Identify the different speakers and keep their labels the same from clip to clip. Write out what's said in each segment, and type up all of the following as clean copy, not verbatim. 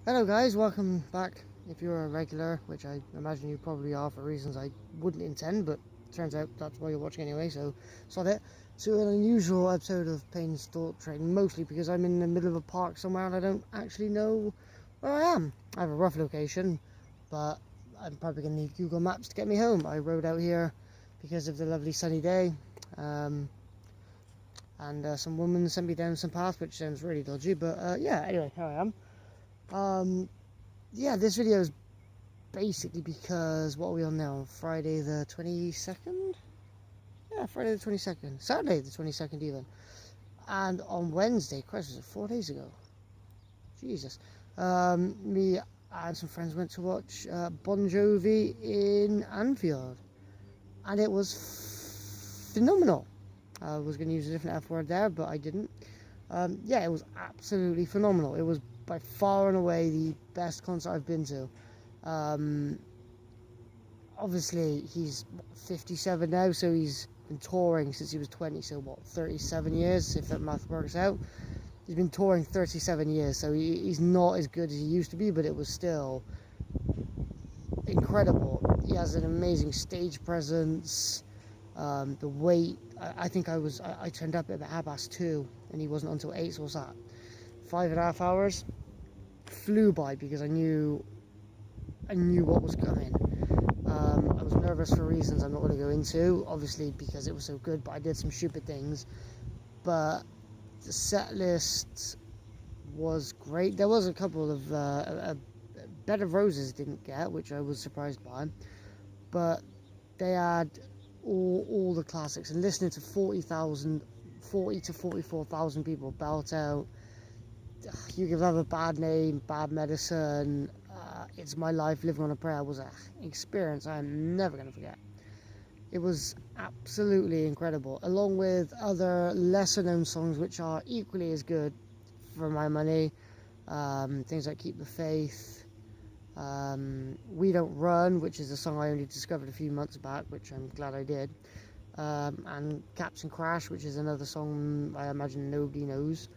Speaker 1: Hello guys, welcome back. If you're a regular, which I imagine you probably are for reasons I wouldn't intend, but turns out that's why you're watching anyway, so sod it. To an unusual episode of Paynes Thought Train, mostly because I'm in the middle of a park somewhere and I don't actually know where I am. I have a rough location, but I'm probably going to need Google Maps to get me home. I rode out here because of the lovely sunny day, and some woman sent me down some path, which sounds really dodgy, but yeah, anyway, here I am. Yeah, this video is basically because, what are we on now? Friday the 22nd? Yeah, Friday the 22nd. Saturday the 22nd even. And on Wednesday, Christ, was it 4 days ago? Jesus. Me and some friends went to watch Bon Jovi in Anfield. And it was phenomenal. I was going to use a different F word there, but I didn't. Yeah, it was absolutely phenomenal. It was by far and away the best concert I've been to. Obviously, he's 57 now, so he's been touring since he was 20, so 37 years, if that math works out. He's been touring 37 years, so he's not as good as he used to be, but it was still incredible. He has an amazing stage presence. The wait, I think I turned up at about 2:30, and he wasn't until 8, so what's that? 5.5 hours? Flew by because I knew what was coming. I was nervous for reasons I'm not going to go into, obviously because it was so good, but I did some stupid things. But the set list was great. There was a couple of Bed of Roses didn't get, which I was surprised by, but they had all the classics, and listening to 40 to 44,000 people belt out You Give Love a Bad Name, Bad Medicine, It's My Life, Living on a Prayer was an experience I'm never going to forget. It was absolutely incredible, along with other lesser known songs which are equally as good for my money. Things like Keep the Faith, We Don't Run, which is a song I only discovered a few months back, which I'm glad I did, and Caps and Crash, which is another song I imagine nobody knows.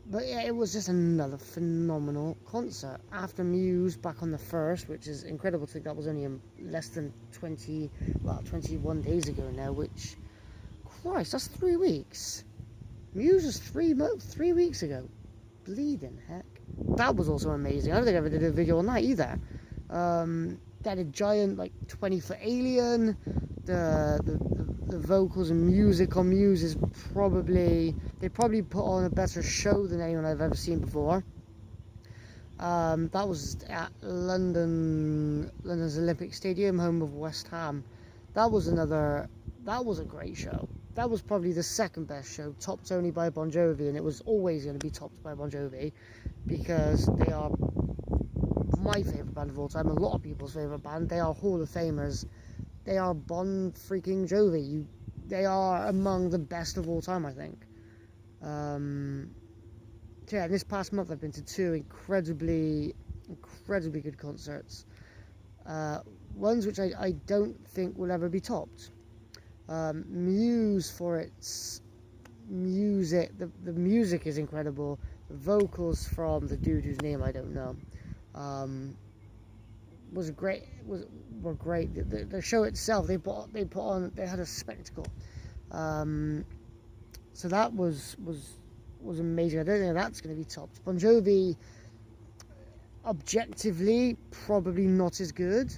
Speaker 1: But yeah, it was just another phenomenal concert. After Muse back on the 1st, which is incredible to think that was only less than 21 days ago now, which, Christ, that's 3 weeks. Muse was 3 weeks ago. Bleeding heck. That was also amazing. I don't think I ever did a video on that either. They had a giant, 20-foot alien. The vocals and music on Muse is they probably put on a better show than anyone I've ever seen before. That was at London's Olympic Stadium, home of West Ham. That was a great show. That was probably the second best show, topped only by Bon Jovi, and it was always going to be topped by Bon Jovi because they are my favourite band of all time, a lot of people's favourite band. They are Hall of Famers. They are Bon freaking Jovi. They are among the best of all time, I think. So yeah, this past month I've been to 2 incredibly good concerts. Ones which I don't think will ever be topped. Muse, for its music, the music is incredible. The vocals from the dude whose name I don't know were great. The show itself, they had a spectacle. So that was amazing. I don't think that's going to be topped. Bon Jovi, objectively, probably not as good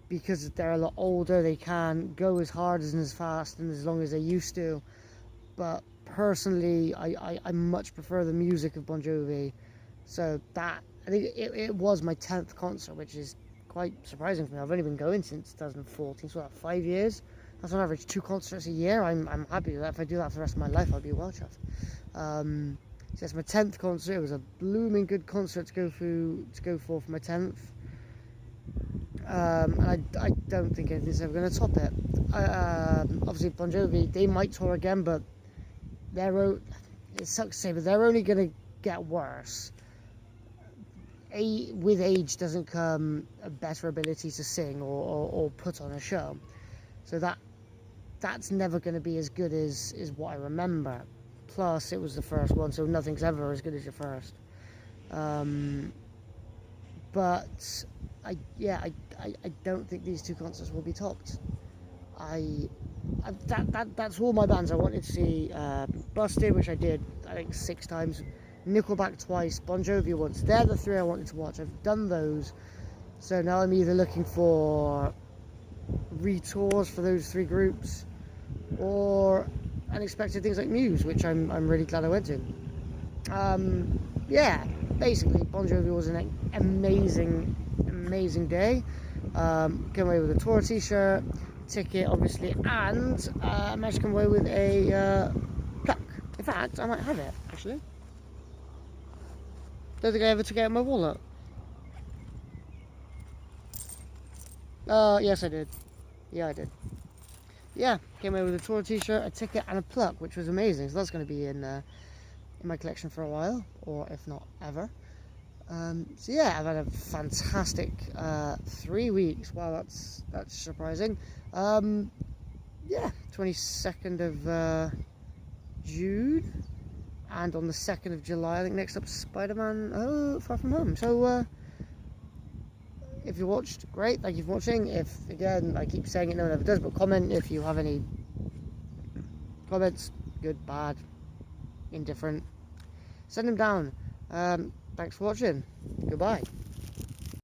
Speaker 1: because they're a lot older. They can't go as hard and as fast and as long as they used to. But personally, I much prefer the music of Bon Jovi. So I think it was my 10th concert, which is quite surprising for me. I've only been going since 2014, so 5 years. That's on average 2 concerts a year. I'm happy with that. If I do that for the rest of my life, I'll be well chuffed. So that's my 10th concert. It was a blooming good concert to go for my 10th. And I don't think anything's ever going to top it. Obviously, Bon Jovi, they might tour again, but it sucks to say, but they're only going to get worse. With age doesn't come a better ability to sing or put on a show. So that's never going to be as good as what I remember. Plus, it was the first one, so nothing's ever as good as your first. But I don't think these two concerts will be topped. That's all my bands I wanted to see. Busted, which I did, I think 6 times. Nickelback twice. Bon Jovi once. They're the 3 I wanted to watch. I've done those. So now I'm either looking for retours for those 3 groups, or unexpected things like Muse, which I'm really glad I went to. Yeah, basically Bon Jovi was an amazing day. Came away with a tour t-shirt, ticket obviously, and I managed to come away with a plaque. In fact, I might have it actually. Don't think I ever took it out of my wallet. Yes I did. Yeah, I did. Yeah, came away with a tour t-shirt, a ticket, and a plaque, which was amazing. So that's going to be in my collection for a while, or if not ever. So yeah, I've had a fantastic 3 weeks. Wow, that's surprising. Yeah, 22nd of June, and on the 2nd of July, I think next up Spider-Man Far From Home. So if you watched, great, thank you for watching. If, again, I keep saying it, no one ever does, but comment if you have any comments, good, bad, indifferent, send them down. Thanks for watching. Goodbye.